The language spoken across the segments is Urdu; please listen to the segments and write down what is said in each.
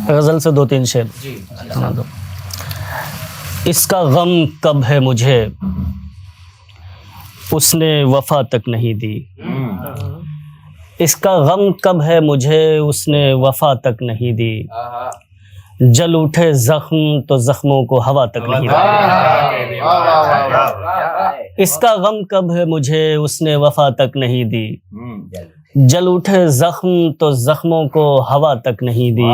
غزل سے 2-3 شعر سنا دو۔ اس کا غم کب ہے مجھے اس نے وفا تک نہیں دی، اس کا غم کب ہے مجھے اس نے وفا تک نہیں دی، جل اٹھے زخم تو زخموں کو ہوا تک نہیں دی، اس کا غم کب ہے مجھے اس نے وفا تک نہیں دی، جل اٹھے زخم تو زخموں کو ہوا تک نہیں دی،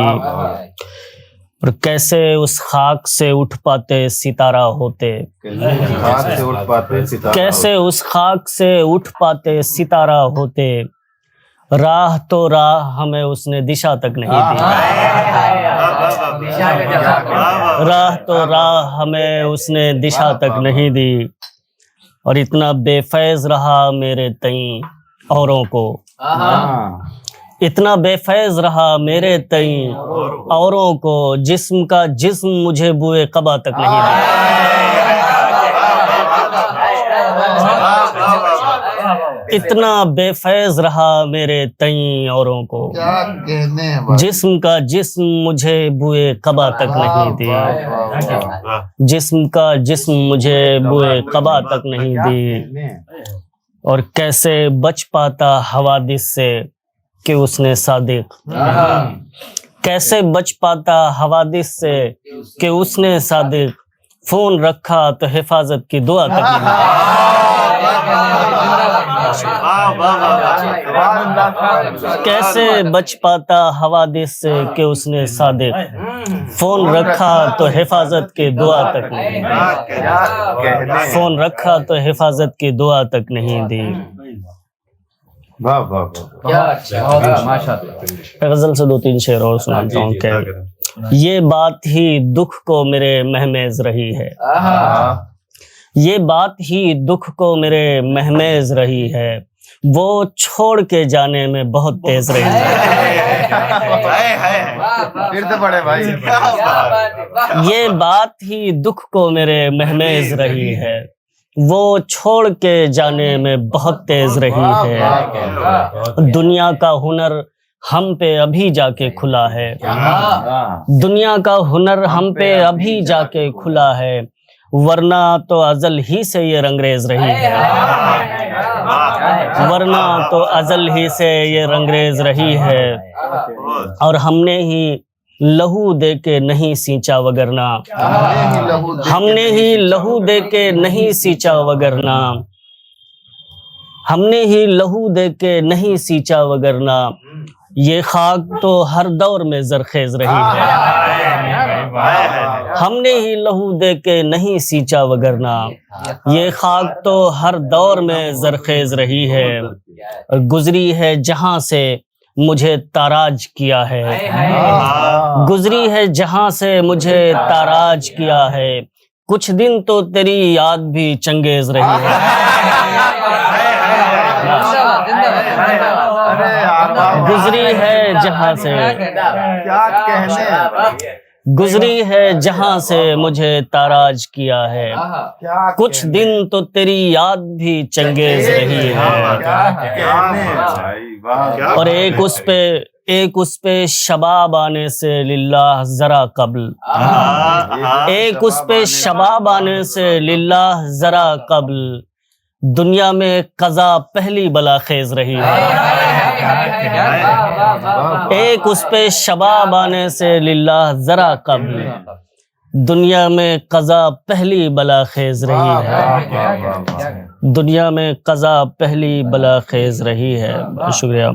اور کیسے اس خاک سے اٹھ پاتے ستارہ ہوتے، کیسے اس خاک سے اٹھ پاتے ستارہ ہوتے، راہ تو راہ ہمیں اس نے دشا تک نہیں دی، راہ تو راہ ہمیں اس نے دشا تک نہیں دی، اور اتنا بے فیض رہا میرے تئیں اوروں کو، اتنا بے فیض رہا میرے تئیں اوروں کو، جسم کا جسم مجھے بوئے قبا تک نہیں دی، اتنا بے فیض رہا میرے تئیں اوروں کو، جسم کا جسم مجھے بوئے قبا تک نہیں دی، جسم کا جسم مجھے بوئے قبا تک نہیں دی، اور کیسے بچ پاتا حوادث سے کہ اس نے صادق، کیسے بچ پاتا حوادث سے کہ اس نے صادق، فون رکھا تو حفاظت کی دعا تک نہیں، کیسے بچ پاتا حوادث سے کہ اس نے صادق، فون رکھا تو حفاظت کی دعا تک نہیں دی، فون رکھا تو حفاظت کی دعا تک نہیں دی۔ غزل سے 2-3 شعر اور سناتا ہوں کہ یہ بات ہی دکھ کو میرے مہمیز رہی ہے، یہ بات ہی دکھ کو میرے مہمیز رہی ہے، وہ چھوڑ کے جانے میں بہت تیز رہی ہے، یہ بات ہی دکھ کو میرے مہمیز رہی ہے، وہ چھوڑ کے جانے میں بہت تیز رہی ہے، دنیا کا ہنر ہم پہ ابھی جا کے کھلا ہے، دنیا کا ہنر ہم پہ ابھی جا کے کھلا ہے، ورنہ تو ازل ہی سے یہ رنگریز رہی ہے، ورنہ تو ازل ہی سے یہ رنگریز رہی ہے، اور ہم نے ہی لہو دے کے نہیں سینچا وگرنہ، ہم نے ہی لہو دے کے نہیں سینچا وگرنہ، ہم نے ہی لہو دے کے نہیں سینچا وگرنہ، یہ خاک تو ہر دور میں زرخیز رہی ہے، ہم نے ہی لہو دے کے نہیں سینچا وگرنہ، یہ خاک تو ہر دور میں زرخیز رہی ہے، اور گزری ہے جہاں سے مجھے تاراج کیا ہے، گزری ہے جہاں سے مجھے تاراج کیا ہے، کچھ دن تو تیری یاد بھی چنگیز رہی ہے، گزری ہے جہاں سے، گزری ہے جہاں سے مجھے تاراج کیا ہے، کچھ دن تو تیری یاد بھی چنگیز رہی ہے، اور ایک اس پہ شباب آنے سے للہ ذرا قبل، ایک اس پہ شباب آنے سے للہ ذرا قبل، دنیا میں قضا پہلی بلا خیز رہی ہے، ایک اس پہ شباب آنے سے للہ ذرا قبل، دنیا میں قضا پہلی بلا خیز رہی ہے، دنیا میں قضا پہلی بلا خیز رہی ہے۔ بہت شکریہ۔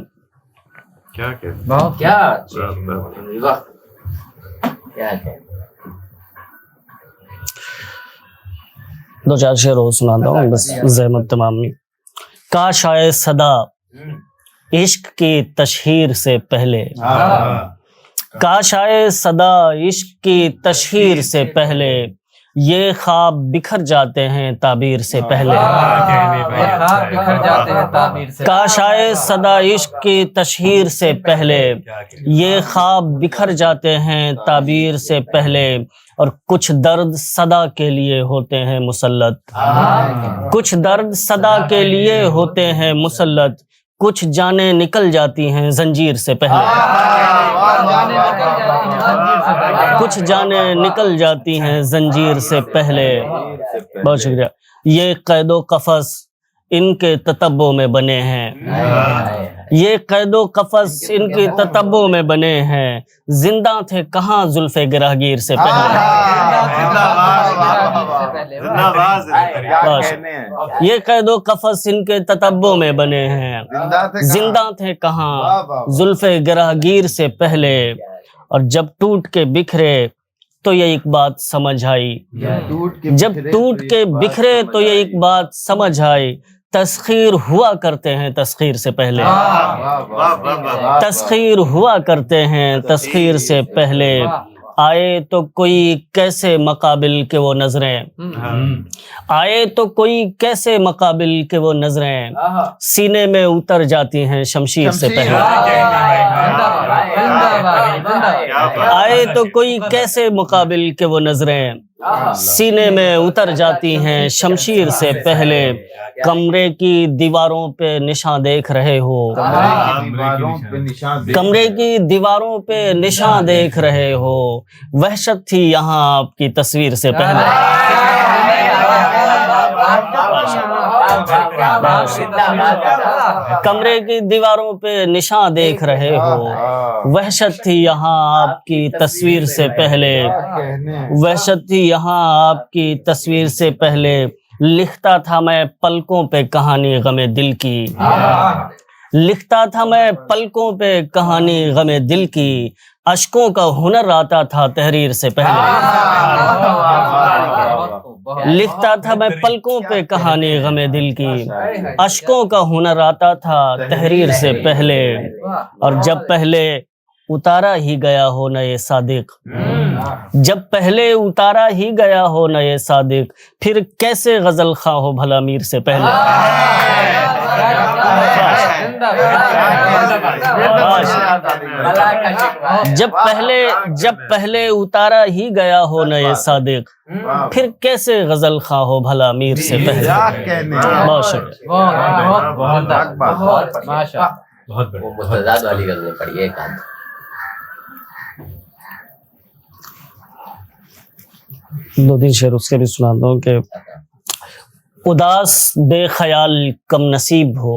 دو چار شعر اور سناتا ہوں بس زحمت تمام نہیں۔ کاش آئے صدا عشق کی تشہیر سے پہلے، کاش آئے صدا عشق کی تشہیر سے پہلے، یہ خواب بکھر جاتے ہیں تعبیر سے پہلے، کاش آئے صدا عشق کی تشہیر سے پہلے، یہ خواب بکھر جاتے ہیں تعبیر سے پہلے، اور کچھ درد صدا کے لیے ہوتے ہیں مسلط، کچھ درد صدا کے لیے ہوتے ہیں مسلط، کچھ جانیں نکل جاتی ہیں زنجیر سے پہلے، کچھ جانیں نکل جاتی ہیں زنجیر سے پہلے. بہت شکریہ. یہ قید و قفس ان کے تتبع میں بنے ہیں. یہ قید و قفس ان کے تتبع میں بنے ہیں. زندہ تھے کہاں زلف گرہگیر سے پہلے. یہ قید و قفس ان کے تتبع میں بنے ہیں. زندہ تھے کہاں زلف گرہگیر سے پہلے. اور جب ٹوٹ کے بکھرے تو یہ ایک بات سمجھ آئی. جب ٹوٹ کے بکھرے تو یہ ایک بات سمجھ آئی. تسخیر ہوا کرتے ہیں تسخیر سے پہلے. تسخیر ہوا کرتے ہیں تسخیر سے پہلے. آئے تو کوئی کیسے مقابل کے وہ نظریں. آئے تو کوئی کیسے مقابل کے وہ نظریں. سینے میں اتر جاتی ہیں شمشیر سے پہلے. آئے تو کوئی کیسے مقابل کے وہ نظریں. سینے میں اتر جاتی ہیں شمشیر سے پہلے. کمرے کی دیواروں پہ نشان دیکھ رہے ہو. کمرے کی دیواروں پہ نشان دیکھ رہے ہو. وحشت تھی یہاں آپ کی تصویر سے پہلے. کمرے کی دیواروں پہ نشان دیکھ رہے ہو. وحشت تھی یہاں آپ کی تصویر سے پہلے. وحشت تھی یہاں آپ کی تصویر سے پہلے. لکھتا تھا میں پلکوں پہ کہانی غم دل کی. لکھتا تھا میں پلکوں پہ کہانی غم دل کی. اشکوں کا ہنر آتا تھا تحریر سے پہلے. لکھتا تھا میں پلکوں پہ کہانی غم دل کی. اشکوں کا ہنر آتا تھا تحریر سے پہلے. اور جب پہلے اتارا ہی گیا ہو نہ یہ صادق. جب پہلے اتارا ہی گیا ہو نہ یہ صادق. پھر کیسے غزل خواہ ہو بھلا میر سے پہلے. جب پہلے اتارا ہی گیا ہو نہ یہ صادق. پھر کیسے غزل خواہ ہو بھلا میر سے پہلے. بہت شکریہ. دو تین شعر اس کے بھی سناتا ہوں کہ اداس بے خیال کم نصیب ہو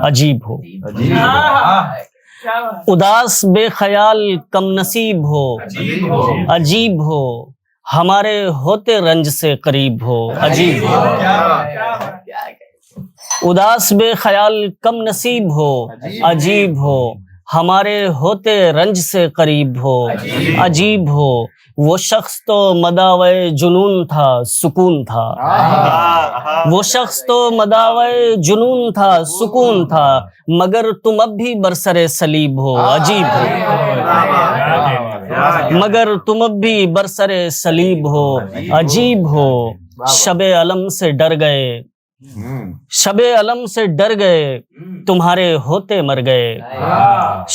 عجیب ہو. اداس بے خیال کم نصیب ہو عجیب ہو. ہمارے ہوتے رنج سے قریب ہو عجیب ہو. اداس بے خیال کم نصیب ہو عجیب ہو. ہمارے ہوتے رنج سے قریب ہو عجیب ہو. وہ شخص تو مداوے جنون تھا سکون تھا. وہ شخص تو مداوے جنون تھا سکون تھا. مگر تم اب بھی برسر صلیب ہو عجیب ہو. مگر تم اب بھی برسر صلیب ہو عجیب ہو. شب علم سے ڈر گئے. شب علم سے ڈر گئے تمہارے ہوتے مر گئے.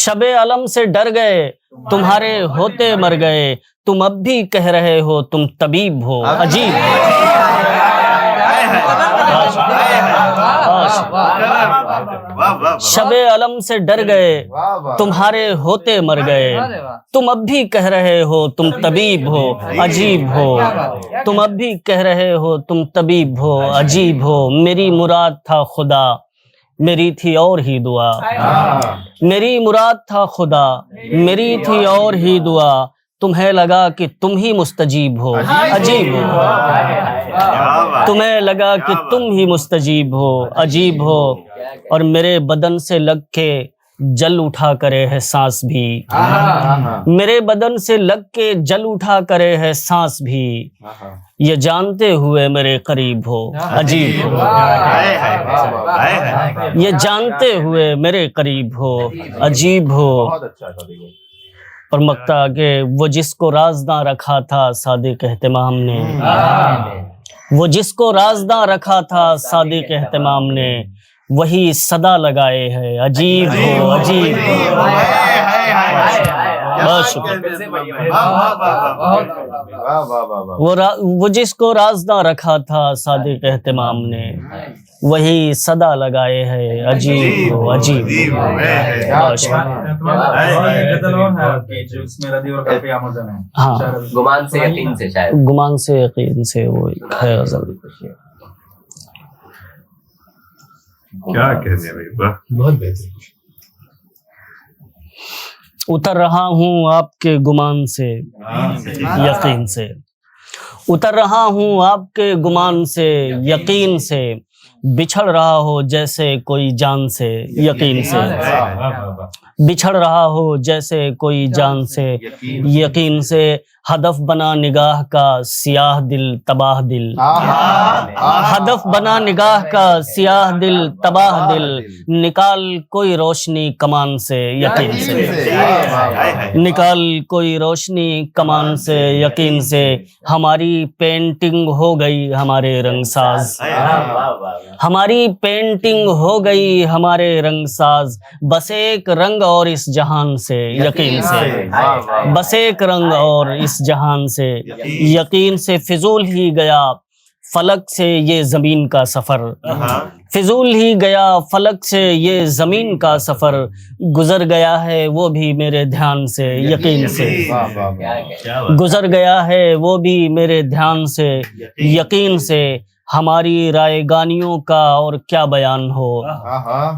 شب علم سے ڈر گئے تمہارے ہوتے مر گئے. تم اب بھی کہہ رہے ہو تم طبیب ہو عجیب ہو. شب علم سے ڈر گئے تمہارے ہوتے مر گئے. تم اب بھی کہہ رہے ہو تم طبیب ہو عجیب ہو. تم اب بھی کہہ رہے ہو تم طبیب ہو عجیب ہو. میری مراد تھا خدا میری تھی اور ہی دعا. میری مراد تھا خدا میری تھی اور ہی دعا. تمہیں لگا کہ تم ہی مستجیب ہو عجیب ہو. تمہیں لگا کہ تم ہی مستجیب ہو عجیب ہو. اور میرے بدن سے لگ کے جل اٹھا کرے ہے سانس بھی. میرے بدن سے لگ کے جل اٹھا کرے ہے سانس بھی. یہ جانتے ہوئے میرے قریب ہو عجیب ہو. یہ جانتے ہوئے میرے قریب ہو عجیب ہو. اور مقطع کہ وہ جس کو رازداں رکھا تھا صادق اہتمام نے. وہ جس کو رازداں رکھا تھا صادق اہتمام نے. وہی صدا لگائے ہے عجیب ہو عجیب ہو. بہت شکریہ. وہ جس کو راز نہ رکھا تھا صادق اہتمام نے وہی صدا لگائے ہے عجیب ہو عجیب. ہاں گمان سے یقین سے شاید گمان سے یقین سے وہ ہے غزل. کیا کہتے ہیں بھائی، بہت بہتر. اتر رہا ہوں آپ کے گمان سے یقین سے، اتر رہا ہوں آپ کے گمان سے یقین سے، بچھڑ رہا ہو جیسے کوئی جان سے یقین سے، بچھڑ رہا ہو جیسے کوئی جان سے یقین سے، ہدف بنا نگاہ کا سیاہ دل تباہ دل، ہدف بنا نگاہ کا سیاہ دل تباہ دل، نکال کوئی روشنی کمان سے یقین سے، نکال کوئی روشنی کمان سے یقین سے، ہماری پینٹنگ ہو گئی ہمارے رنگ ساز، ہماری پینٹنگ ہو گئی ہمارے رنگ ساز، بس ایک رنگ اور اس جہان سے یقین سے، بس ایک رنگ اور اس جہان سے یقین سے، فضول ہی گیا فلک سے یہ زمین کا سفر، فضول ہی گیا فلک سے یہ زمین کا سفر، گزر گیا ہے وہ بھی میرے دھیان سے یقین سے، گزر گیا ہے وہ بھی میرے دھیان سے یقین سے، ہماری رائے گانیوں کا اور کیا بیان ہو،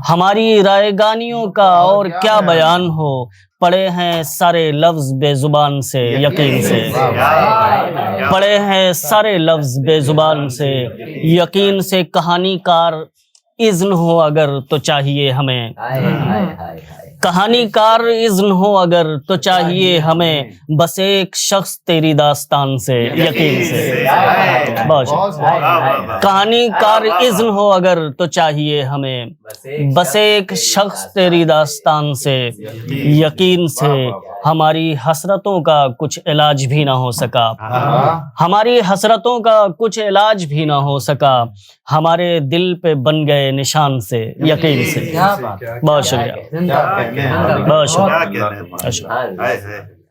ہماری رائے گانیوں کا اور کیا بیان ہو، پڑے ہیں سارے لفظ بے زبان سے یقین سے، پڑے ہیں سارے لفظ بے زبان سے یقین سے، کہانی کار اذن ہو اگر تو چاہیے ہمیں، کہانی کار اذن ہو اگر تو چاہیے ہمیں، بس ایک شخص تیری داستان سے یقین سے، کہانی کار اذن ہو اگر تو چاہیے ہمیں، بس ایک شخص تیری داستان سے یقین سے، ہماری حسرتوں کا کچھ علاج بھی نہ ہو سکا، ہماری حسرتوں کا کچھ علاج بھی نہ ہو سکا، ہمارے دل پہ بن گئے نشان سے یقین سے. بہت شکریہ، بہت شکریہ.